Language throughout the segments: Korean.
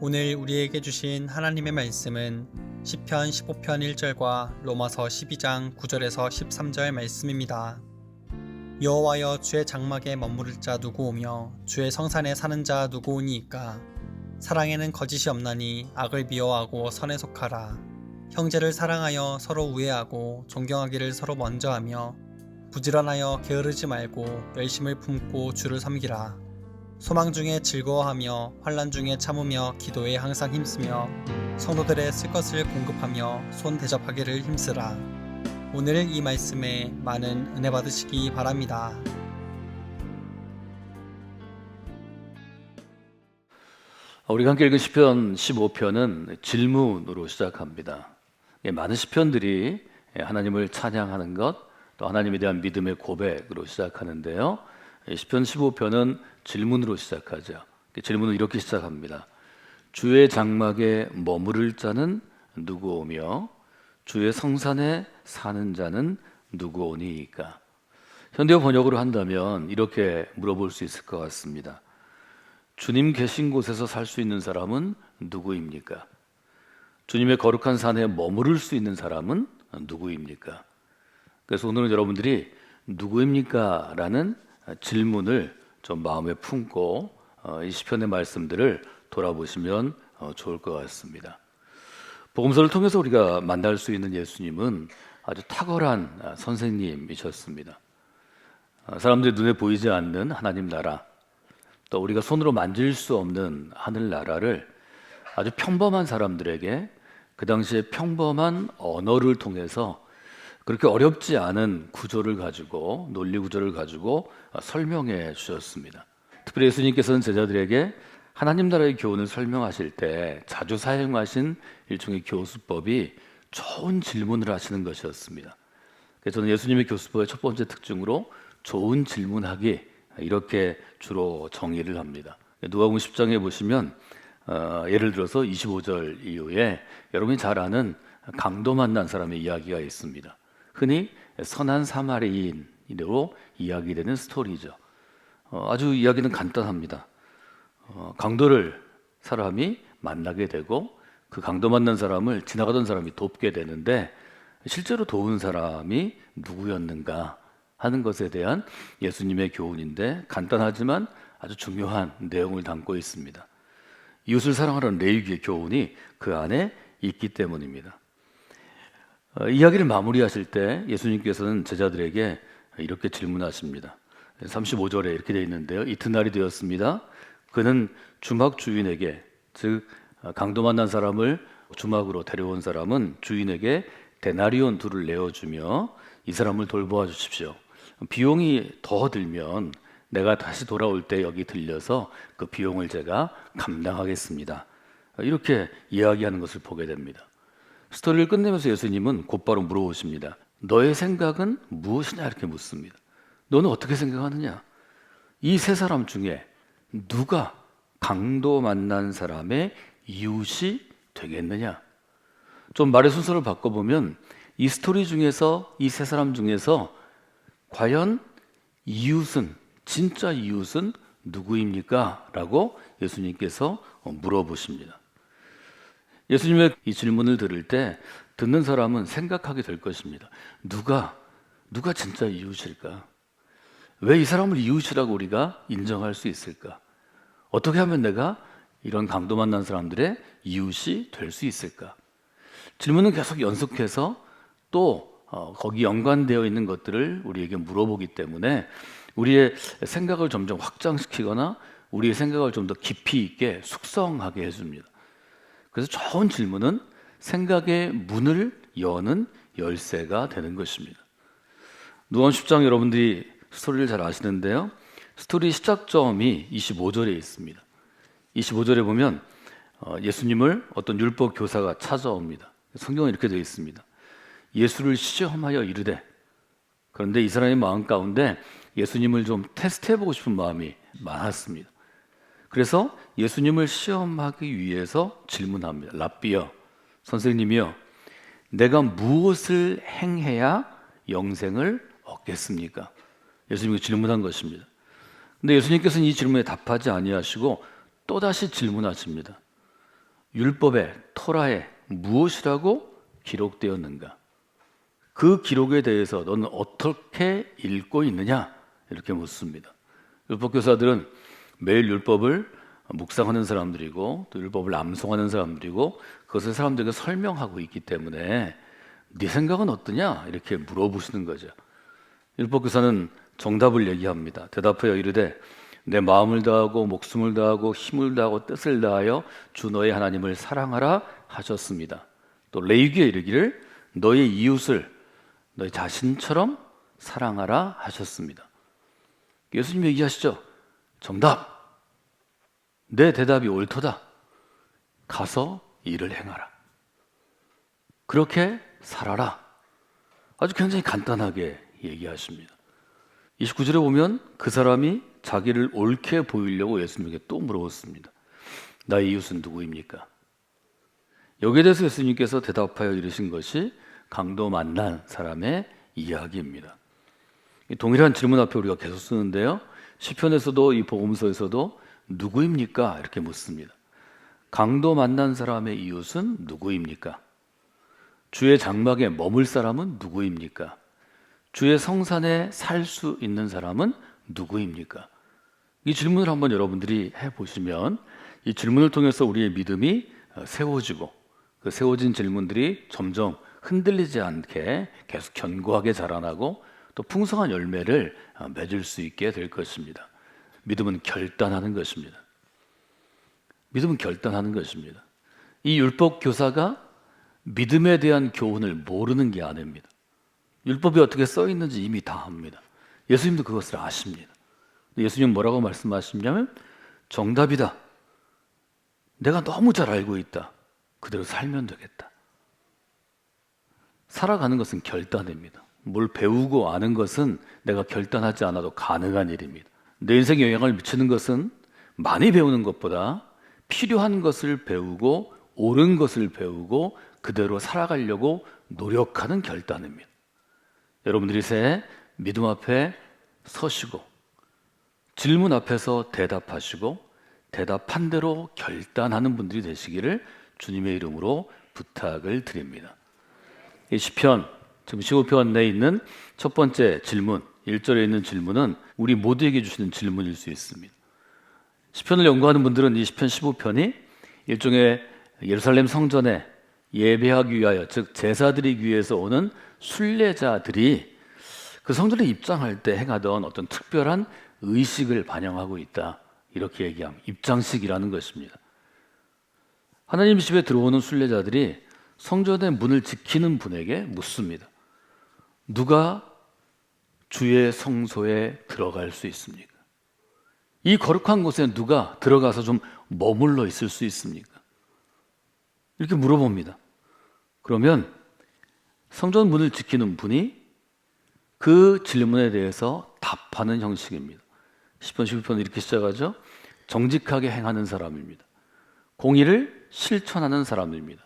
오늘 우리에게 주신 하나님의 말씀은 시편 15편 1절과 로마서 12장 9절에서 13절 말씀입니다. 여호와여, 주의 장막에 머무를 자 누구오며 주의 성산에 사는 자 누구오니이까? 사랑에는 거짓이 없나니 악을 미워하고 선에 속하라. 형제를 사랑하여 서로 우애하고 존경하기를 서로 먼저 하며 부지런하여 게으르지 말고 열심을 품고 주를 섬기라. 소망 중에 즐거워하며 환난 중에 참으며 기도에 항상 힘쓰며 성도들의 쓸 것을 공급하며 손 대접하기를 힘쓰라. 오늘 이 말씀에 많은 은혜 받으시기 바랍니다. 우리가 함께 읽은 시편 15편은 질문으로 시작합니다. 많은 시편들이 하나님을 찬양하는 것, 또 하나님에 대한 믿음의 고백으로 시작하는데요. 시편 15편은 질문으로 시작하죠. 질문은 이렇게 시작합니다. 주의 장막에 머무를 자는 누구오며 주의 성산에 사는 자는 누구오니이까? 현대어 번역으로 한다면 이렇게 물어볼 수 있을 것 같습니다. 주님 계신 곳에서 살 수 있는 사람은 누구입니까? 주님의 거룩한 산에 머무를 수 있는 사람은 누구입니까? 그래서 오늘은 여러분들이 누구입니까? 라는 질문을 좀 마음에 품고 이 시편의 말씀들을 돌아보시면 좋을 것 같습니다. 복음서를 통해서 우리가 만날 수 있는 예수님은 아주 탁월한 선생님이셨습니다. 사람들의 눈에 보이지 않는 하나님 나라, 또 우리가 손으로 만질 수 없는 하늘 나라를 아주 평범한 사람들에게 그 당시에 평범한 언어를 통해서 그렇게 어렵지 않은 구조를 가지고, 논리 구조를 가지고 설명해 주셨습니다. 특별히 예수님께서는 제자들에게 하나님 나라의 교훈을 설명하실 때 자주 사용하신 일종의 교수법이 좋은 질문을 하시는 것이었습니다. 그래서 저는 예수님의 교수법의 첫 번째 특징으로 좋은 질문하기, 이렇게 주로 정의를 합니다. 누가복음 10장에 보시면 예를 들어서 25절 이후에 여러분이 잘 아는 강도 만난 사람의 이야기가 있습니다. 흔히 선한 사마리인으로 이야기되는 스토리죠. 아주 이야기는 간단합니다. 강도를 사람이 만나게 되고 그 강도 만난 사람을 지나가던 사람이 돕게 되는데 실제로 도운 사람이 누구였는가 하는 것에 대한 예수님의 교훈인데 간단하지만 아주 중요한 내용을 담고 있습니다. 이웃을 사랑하라는 레위기의 교훈이 그 안에 있기 때문입니다. 이야기를 마무리하실 때 예수님께서는 제자들에게 이렇게 질문하십니다. 35절에 이렇게 되어 있는데요. 이튿날이 되었습니다. 그는 주막 주인에게, 즉 강도 만난 사람을 주막으로 데려온 사람은 주인에게 데나리온 2를 내어주며 이 사람을 돌보아 주십시오. 비용이 더 들면 내가 다시 돌아올 때 여기 들려서 그 비용을 제가 감당하겠습니다. 이렇게 이야기하는 것을 보게 됩니다. 스토리를 끝내면서 예수님은 곧바로 물어보십니다. 너의 생각은 무엇이냐? 이렇게 묻습니다. 너는 어떻게 생각하느냐? 이 세 사람 중에 누가 강도 만난 사람의 이웃이 되겠느냐? 좀 말의 순서를 바꿔보면 이 스토리 중에서, 이 세 사람 중에서 과연 이웃은, 진짜 이웃은 누구입니까? 라고 예수님께서 물어보십니다. 예수님의 이 질문을 들을 때 듣는 사람은 생각하게 될 것입니다. 누가 진짜 이웃일까? 왜 이 사람을 이웃이라고 우리가 인정할 수 있을까? 어떻게 하면 내가 이런 강도 만난 사람들의 이웃이 될 수 있을까? 질문은 계속 연속해서 또 거기 연관되어 있는 것들을 우리에게 물어보기 때문에 우리의 생각을 점점 확장시키거나 우리의 생각을 좀 더 깊이 있게 숙성하게 해줍니다. 그래서 좋은 질문은 생각의 문을 여는 열쇠가 되는 것입니다. 누가복음 10장 여러분들이 스토리를 잘 아시는데요. 스토리 시작점이 25절에 있습니다. 25절에 보면 예수님을 어떤 율법 교사가 찾아옵니다. 성경은 이렇게 되어 있습니다. 예수를 시험하여 이르되, 그런데 이 사람의 마음 가운데 예수님을 좀 테스트해보고 싶은 마음이 많았습니다. 그래서 예수님을 시험하기 위해서 질문합니다. 랍비여, 선생님이여, 내가 무엇을 행해야 영생을 얻겠습니까? 예수님이 질문한 것입니다. 근데 예수님께서는 이 질문에 답하지 아니하시고 또다시 질문하십니다. 율법에, 토라에 무엇이라고 기록되었는가? 그 기록에 대해서 너는 어떻게 읽고 있느냐? 이렇게 묻습니다. 율법교사들은 매일 율법을 묵상하는 사람들이고 또 율법을 암송하는 사람들이고 그것을 사람들에게 설명하고 있기 때문에 네 생각은 어떠냐? 이렇게 물어보시는 거죠. 율법교사는 정답을 얘기합니다. 대답하여 이르되 내 마음을 다하고 목숨을 다하고 힘을 다하고 뜻을 다하여 주 너의 하나님을 사랑하라 하셨습니다. 또 레위기에 이르기를 너의 이웃을 너의 자신처럼 사랑하라 하셨습니다. 예수님 얘기하시죠. 정답. 내 대답이 옳도다. 가서 일을 행하라. 그렇게 살아라. 아주 굉장히 간단하게 얘기하십니다. 29절에 보면 그 사람이 자기를 옳게 보이려고 예수님에게 또 물어봤습니다. 나의 이웃은 누구입니까? 여기에 대해서 예수님께서 대답하여 이르신 것이 강도 만난 사람의 이야기입니다. 동일한 질문 앞에 우리가 계속 쓰는데요. 시편에서도 이 복음서에서도 누구입니까? 이렇게 묻습니다. 강도 만난 사람의 이웃은 누구입니까? 주의 장막에 머물 사람은 누구입니까? 주의 성산에 살 수 있는 사람은 누구입니까? 이 질문을 한번 여러분들이 해보시면 이 질문을 통해서 우리의 믿음이 세워지고 그 세워진 질문들이 점점 흔들리지 않게 계속 견고하게 자라나고 또 풍성한 열매를 맺을 수 있게 될 것입니다. 믿음은 결단하는 것입니다. 믿음은 결단하는 것입니다. 이 율법 교사가 믿음에 대한 교훈을 모르는 게 아닙니다. 율법이 어떻게 써 있는지 이미 다 압니다. 예수님도 그것을 아십니다. 예수님 뭐라고 말씀하시냐면 정답이다. 내가 너무 잘 알고 있다. 그대로 살면 되겠다. 살아가는 것은 결단입니다. 뭘 배우고 아는 것은 내가 결단하지 않아도 가능한 일입니다. 내 인생에 영향을 미치는 것은 많이 배우는 것보다 필요한 것을 배우고 옳은 것을 배우고 그대로 살아가려고 노력하는 결단입니다. 여러분들이 새해 믿음 앞에 서시고 질문 앞에서 대답하시고 대답한 대로 결단하는 분들이 되시기를 주님의 이름으로 부탁을 드립니다. 이 시편 지금 15편 내에 있는 첫 번째 질문 1절에 있는 질문은 우리 모두에게 주시는 질문일 수 있습니다. 시편을 연구하는 분들은 이 시편 15편이 일종의 예루살렘 성전에 예배하기 위하여 즉 제사드리기 위해서 오는 순례자들이 그 성전에 입장할 때 행하던 어떤 특별한 의식을 반영하고 있다. 이렇게 얘기합니다. 입장식이라는 것입니다. 하나님 집에 들어오는 순례자들이 성전의 문을 지키는 분에게 묻습니다. 누가 주의 성소에 들어갈 수 있습니까? 이 거룩한 곳에 누가 들어가서 좀 머물러 있을 수 있습니까? 이렇게 물어봅니다. 그러면 성전 문을 지키는 분이 그 질문에 대해서 답하는 형식입니다. 10편, 11편 이렇게 시작하죠. 정직하게 행하는 사람입니다. 공의를 실천하는 사람입니다.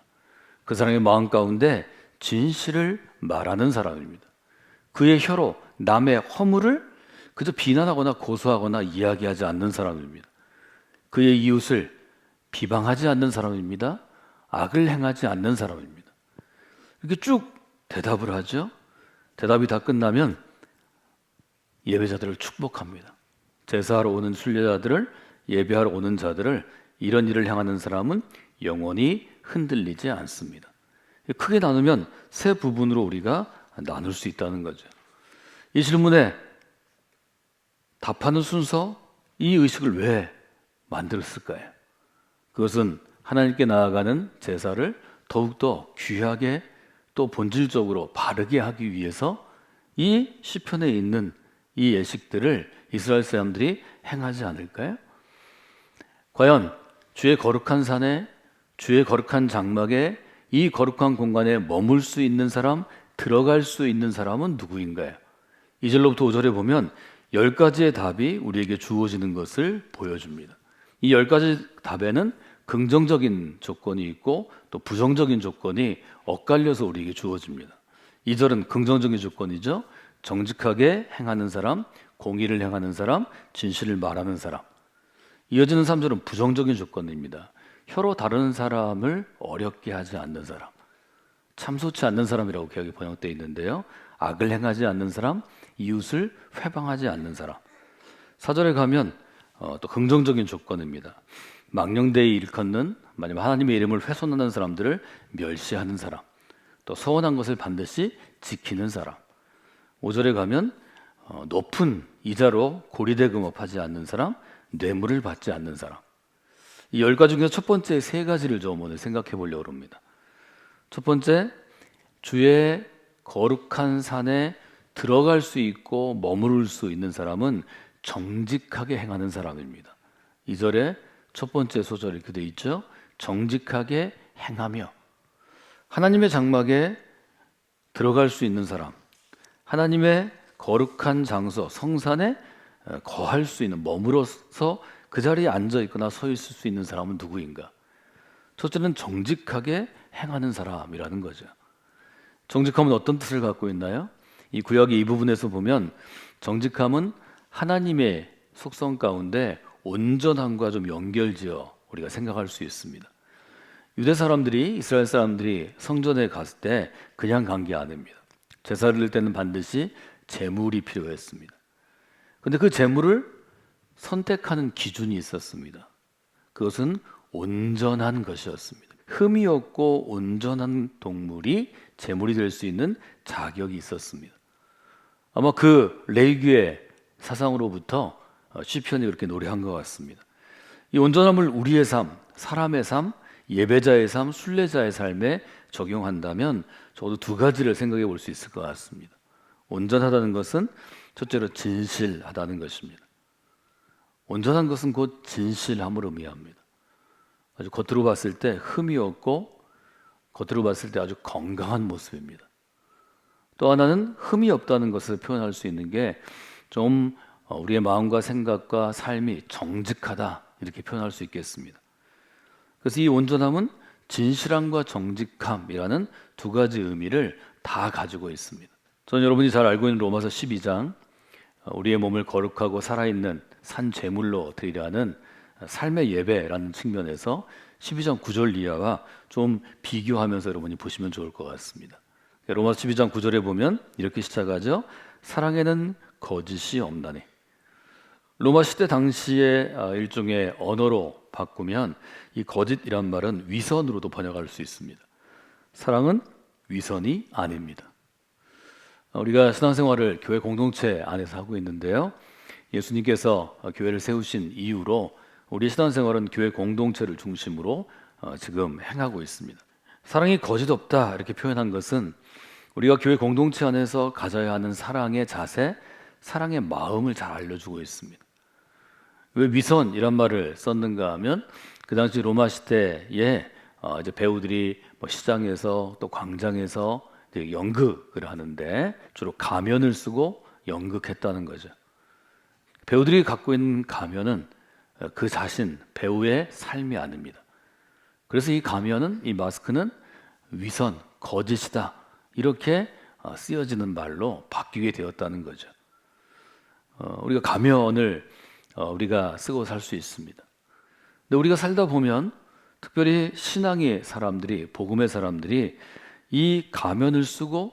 그 사람의 마음 가운데 진실을 말하는 사람입니다. 그의 혀로 남의 허물을 그저 비난하거나 고소하거나 이야기하지 않는 사람입니다. 그의 이웃을 비방하지 않는 사람입니다. 악을 행하지 않는 사람입니다. 이렇게 쭉 대답을 하죠. 대답이 다 끝나면 예배자들을 축복합니다. 제사하러 오는 순례자들을 예배하러 오는 자들을 이런 일을 행하는 사람은 영원히 흔들리지 않습니다. 크게 나누면 세 부분으로 우리가 나눌 수 있다는 거죠. 이 질문에 답하는 순서, 이 의식을 왜 만들었을까요? 그것은 하나님께 나아가는 제사를 더욱더 귀하게 또 본질적으로 바르게 하기 위해서 이 시편에 있는 이 예식들을 이스라엘 사람들이 행하지 않을까요? 과연 주의 거룩한 산에, 주의 거룩한 장막에, 이 거룩한 공간에 머물 수 있는 사람, 들어갈 수 있는 사람은 누구인가요? 2절로부터 5절에 보면 10가지의 답이 우리에게 주어지는 것을 보여줍니다. 이 10가지 답에는 긍정적인 조건이 있고 또 부정적인 조건이 엇갈려서 우리에게 주어집니다. 2절은 긍정적인 조건이죠. 정직하게 행하는 사람, 공의를 행하는 사람, 진실을 말하는 사람. 이어지는 3절은 부정적인 조건입니다. 혀로 다른 사람을 어렵게 하지 않는 사람, 참소치 않는 사람이라고 개혁이 번역되어 있는데요. 악을 행하지 않는 사람, 이웃을 회방하지 않는 사람. 4절에 가면 또 긍정적인 조건입니다. 망령되이 일컫는, 만약 하나님의 이름을 훼손하는 사람들을 멸시하는 사람, 또 서원한 것을 반드시 지키는 사람. 5절에 가면 높은 이자로 고리대금업하지 않는 사람, 뇌물을 받지 않는 사람. 이 10가지 중에서 첫 번째 3가지를 좀 오늘 생각해 보려고 합니다. 첫 번째, 주의 거룩한 산에 들어갈 수 있고 머무를 수 있는 사람은 정직하게 행하는 사람입니다. 2절에 첫 번째 소절 이렇게 되어 있죠. 정직하게 행하며. 하나님의 장막에 들어갈 수 있는 사람, 하나님의 거룩한 장소 성산에 거할 수 있는, 머물어서 그 자리에 앉아 있거나 서 있을 수 있는 사람은 누구인가? 첫째는 정직하게 행하는 사람이라는 거죠. 정직함은 어떤 뜻을 갖고 있나요? 이 구약의 이 부분에서 보면 정직함은 하나님의 속성 가운데 온전함과 좀 연결지어 우리가 생각할 수 있습니다. 유대 사람들이, 이스라엘 사람들이 성전에 갔을 때 그냥 간 게 아닙니다. 제사를 드릴 때는 반드시 제물이 필요했습니다. 그런데 그 제물을 선택하는 기준이 있었습니다. 그것은 온전한 것이었습니다. 흠이 없고 온전한 동물이 제물이 될 수 있는 자격이 있었습니다. 아마 그 레위기의 사상으로부터 시편이 그렇게 노래한 것 같습니다. 이 온전함을 우리의 삶, 사람의 삶, 예배자의 삶, 순례자의 삶에 적용한다면 적어도 2가지를 생각해 볼 수 있을 것 같습니다. 온전하다는 것은 첫째로 진실하다는 것입니다. 온전한 것은 곧 진실함을 의미합니다. 아주 겉으로 봤을 때 흠이 없고 겉으로 봤을 때 아주 건강한 모습입니다. 또 하나는 흠이 없다는 것을 표현할 수 있는 게 좀 우리의 마음과 생각과 삶이 정직하다, 이렇게 표현할 수 있겠습니다. 그래서 이 온전함은 진실함과 정직함이라는 2가지 의미를 다 가지고 있습니다. 저는 여러분이 잘 알고 있는 로마서 12장, 우리의 몸을 거룩하고 살아있는 산 제물로 드리려 하는 삶의 예배라는 측면에서 12장 9절 이하와 좀 비교하면서 여러분이 보시면 좋을 것 같습니다. 로마서 12장 9절에 보면 이렇게 시작하죠. 사랑에는 거짓이 없나니. 로마 시대 당시의 일종의 언어로 바꾸면 이 거짓이란 말은 위선으로도 번역할 수 있습니다. 사랑은 위선이 아닙니다. 우리가 신앙생활을 교회 공동체 안에서 하고 있는데요. 예수님께서 교회를 세우신 이후로 우리 신앙생활은 교회 공동체를 중심으로 지금 행하고 있습니다. 사랑이 거짓 없다 이렇게 표현한 것은 우리가 교회 공동체 안에서 가져야 하는 사랑의 자세, 사랑의 마음을 잘 알려주고 있습니다. 왜 위선이란 말을 썼는가 하면 그 당시 로마 시대에 이제 배우들이 시장에서 또 광장에서 연극을 하는데 주로 가면을 쓰고 연극했다는 거죠. 배우들이 갖고 있는 가면은 그 자신, 배우의 삶이 아닙니다. 그래서 이 가면은, 이 마스크는 위선, 거짓이다 이렇게 쓰여지는 말로 바뀌게 되었다는 거죠. 우리가 가면을 우리가 쓰고 살 수 있습니다. 근데 우리가 살다 보면 특별히 신앙의 사람들이, 복음의 사람들이 이 가면을 쓰고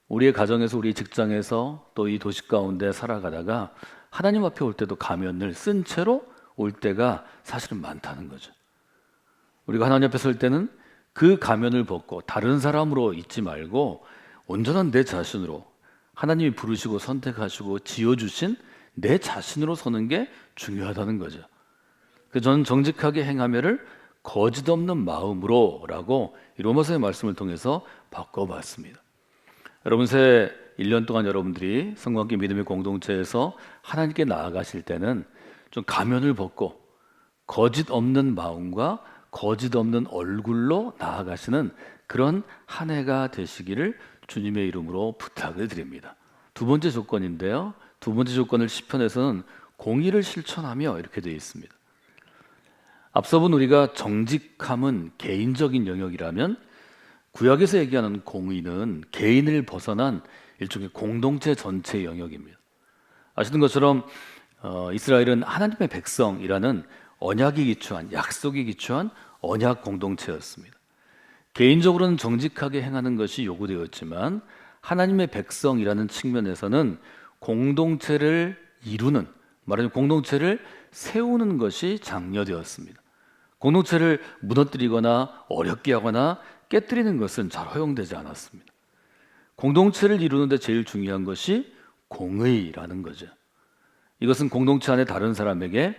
우리의 가정에서, 우리 직장에서 또 이 도시 가운데 살아가다가 하나님 앞에 올 때도 가면을 쓴 채로 올 때가 사실은 많다는 거죠. 우리가 하나님 앞에 설 때는 그 가면을 벗고 다른 사람으로 있지 말고 온전한 내 자신으로, 하나님이 부르시고 선택하시고 지어주신 내 자신으로 서는 게 중요하다는 거죠. 저는 정직하게 행하며를 거짓 없는 마음으로 라고 이 로마서의 말씀을 통해서 바꿔봤습니다. 여러분 새 1년 동안 여러분들이 성광기 믿음의 공동체에서 하나님께 나아가실 때는 좀 가면을 벗고 거짓 없는 마음과 거짓 없는 얼굴로 나아가시는 그런 한 해가 되시기를 주님의 이름으로 부탁을 드립니다. 2번째 조건인데요. 2번째 조건을 시편에서는 공의를 실천하며 이렇게 되어 있습니다. 앞서 본 우리가 정직함은 개인적인 영역이라면 구약에서 얘기하는 공의는 개인을 벗어난 일종의 공동체 전체의 영역입니다. 아시는 것처럼 이스라엘은 하나님의 백성이라는 언약이 기초한 약속이 기초한 언약 공동체였습니다. 개인적으로는 정직하게 행하는 것이 요구되었지만 하나님의 백성이라는 측면에서는 공동체를 이루는, 말하자면 공동체를 세우는 것이 장려되었습니다. 공동체를 무너뜨리거나 어렵게 하거나 깨뜨리는 것은 잘 허용되지 않았습니다. 공동체를 이루는데 제일 중요한 것이 공의라는 거죠. 이것은 공동체 안에 다른 사람에게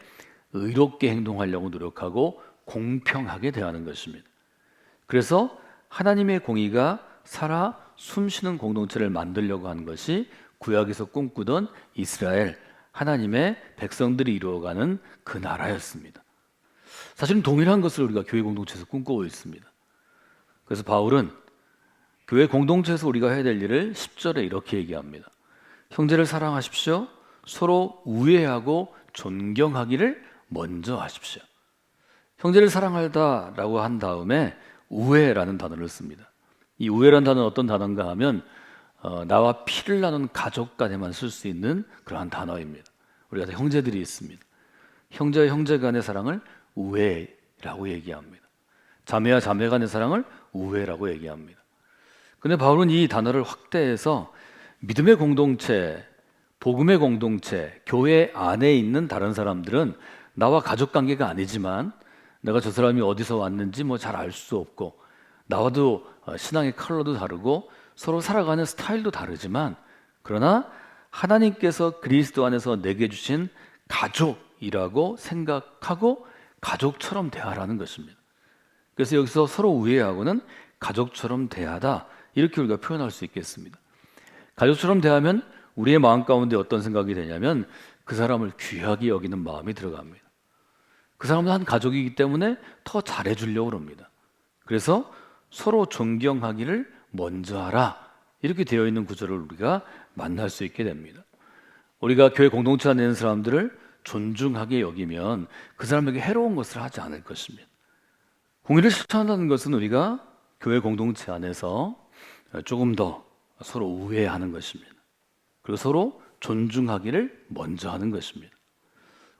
의롭게 행동하려고 노력하고 공평하게 대하는 것입니다. 그래서 하나님의 공의가 살아 숨쉬는 공동체를 만들려고 하는 것이 구약에서 꿈꾸던 이스라엘, 하나님의 백성들이 이루어가는 그 나라였습니다. 사실은 동일한 것을 우리가 교회 공동체에서 꿈꾸고 있습니다. 그래서 바울은 교회 공동체에서 우리가 해야 될 일을 10절에 이렇게 얘기합니다. 형제를 사랑하십시오. 서로 우애하고 존경하기를 먼저 하십시오. 형제를 사랑하다라고 한 다음에 우애라는 단어를 씁니다. 이 우애라는 단어는 어떤 단어인가 하면 나와 피를 나눈 가족 간에만 쓸 수 있는 그러한 단어입니다. 우리가 다 형제들이 있습니다. 형제와 형제 간의 사랑을 우애라고 얘기합니다. 자매와 자매 간의 사랑을 우애라고 얘기합니다. 근데 바울은 이 단어를 확대해서 믿음의 공동체, 복음의 공동체, 교회 안에 있는 다른 사람들은 나와 가족 관계가 아니지만 내가 저 사람이 어디서 왔는지 뭐 잘 알 수 없고 나와도 신앙의 컬러도 다르고 서로 살아가는 스타일도 다르지만 그러나 하나님께서 그리스도 안에서 내게 주신 가족이라고 생각하고 가족처럼 대하라는 것입니다. 그래서 여기서 서로 우애하고는 가족처럼 대하다 이렇게 우리가 표현할 수 있겠습니다. 가족처럼 대하면 우리의 마음 가운데 어떤 생각이 되냐면 그 사람을 귀하게 여기는 마음이 들어갑니다. 그 사람은 한 가족이기 때문에 더 잘해주려고 합니다. 그래서 서로 존경하기를 먼저 하라 이렇게 되어 있는 구절을 우리가 만날 수 있게 됩니다. 우리가 교회 공동체 안에 있는 사람들을 존중하게 여기면 그 사람에게 해로운 것을 하지 않을 것입니다. 공의를 실천한다는 것은 우리가 교회 공동체 안에서 조금 더 서로 우애하는 것입니다. 그리고 서로 존중하기를 먼저 하는 것입니다.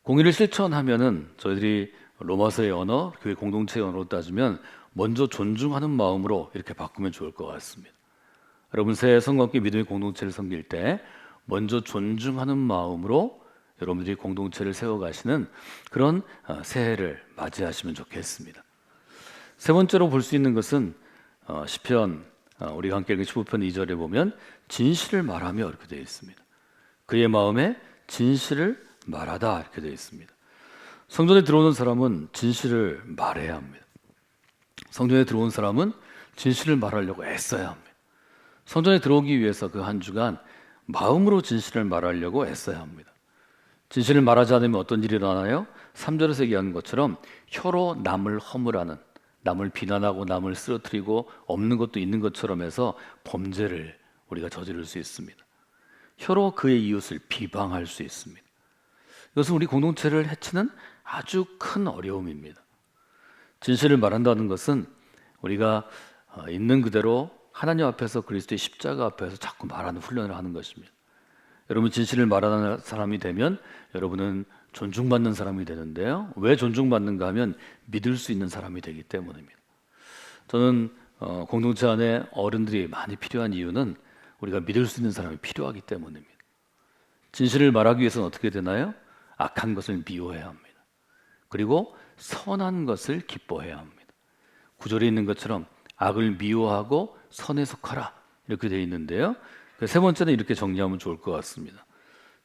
공의를 실천하면은 저희들이 로마서의 언어, 교회 공동체의 언어로 따지면 먼저 존중하는 마음으로 이렇게 바꾸면 좋을 것 같습니다. 여러분 새해 성공학교 믿음의 공동체를 섬길 때 먼저 존중하는 마음으로 여러분들이 공동체를 세워가시는 그런 새해를 맞이하시면 좋겠습니다. 세 번째로 볼 수 있는 것은 시편 우리가 함께 읽은 15편 2절에 보면 진실을 말하며 이렇게 되어 있습니다. 그의 마음에 진실을 말하다 이렇게 되어 있습니다. 성전에 들어오는 사람은 진실을 말해야 합니다. 성전에 들어온 사람은 진실을 말하려고 애써야 합니다. 성전에 들어오기 위해서 그 한 주간 마음으로 진실을 말하려고 애써야 합니다. 진실을 말하지 않으면 어떤 일이 일어나요? 3절에서 얘기하는 것처럼 혀로 남을 허물하는, 남을 비난하고 남을 쓰러뜨리고 없는 것도 있는 것처럼 해서 범죄를 우리가 저지를 수 있습니다. 혀로 그의 이웃을 비방할 수 있습니다. 이것은 우리 공동체를 해치는 아주 큰 어려움입니다. 진실을 말한다는 것은 우리가 있는 그대로 하나님 앞에서 그리스도의 십자가 앞에서 자꾸 말하는 훈련을 하는 것입니다. 여러분 진실을 말하는 사람이 되면 여러분은 존중받는 사람이 되는데요. 왜 존중받는가 하면 믿을 수 있는 사람이 되기 때문입니다. 저는 공동체 안에 어른들이 많이 필요한 이유는 우리가 믿을 수 있는 사람이 필요하기 때문입니다. 진실을 말하기 위해서는 어떻게 되나요? 악한 것을 미워해야 합니다. 그리고 선한 것을 기뻐해야 합니다. 구절에 있는 것처럼 악을 미워하고 선에 속하라 이렇게 되어 있는데요. 세 번째는 이렇게 정리하면 좋을 것 같습니다.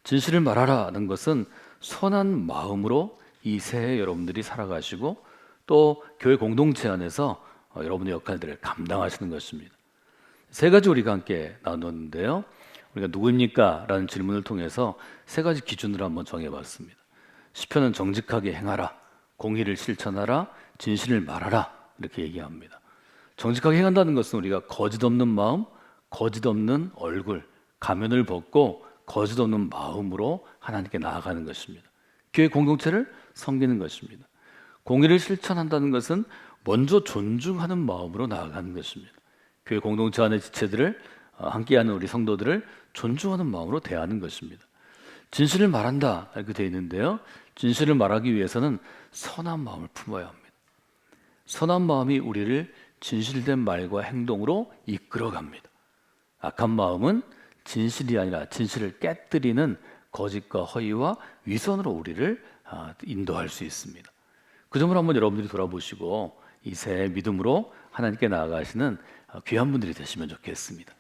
진실을 말하라는 것은 선한 마음으로 이 새해 여러분들이 살아가시고 또 교회 공동체 안에서 여러분의 역할들을 감당하시는 것입니다. 세 가지 우리가 함께 나눴는데요. 우리가 누구입니까? 라는 질문을 통해서 세 가지 기준을 한번 정해봤습니다. 시편은 정직하게 행하라, 공의를 실천하라, 진실을 말하라 이렇게 얘기합니다. 정직하게 행한다는 것은 우리가 거짓 없는 마음, 거짓 없는 얼굴, 가면을 벗고 거짓 없는 마음으로 하나님께 나아가는 것입니다. 교회 공동체를 섬기는 것입니다. 공의를 실천한다는 것은 먼저 존중하는 마음으로 나아가는 것입니다. 교회 공동체 안의 지체들을 함께하는 우리 성도들을 존중하는 마음으로 대하는 것입니다. 진실을 말한다 이렇게 되어 있는데요. 진실을 말하기 위해서는 선한 마음을 품어야 합니다. 선한 마음이 우리를 진실된 말과 행동으로 이끌어갑니다. 악한 마음은 진실이 아니라 진실을 깨뜨리는 거짓과 허위와 위선으로 우리를 인도할 수 있습니다. 그 점을 한번 여러분들이 돌아보시고 이 새 믿음으로 하나님께 나아가시는 귀한 분들이 되시면 좋겠습니다.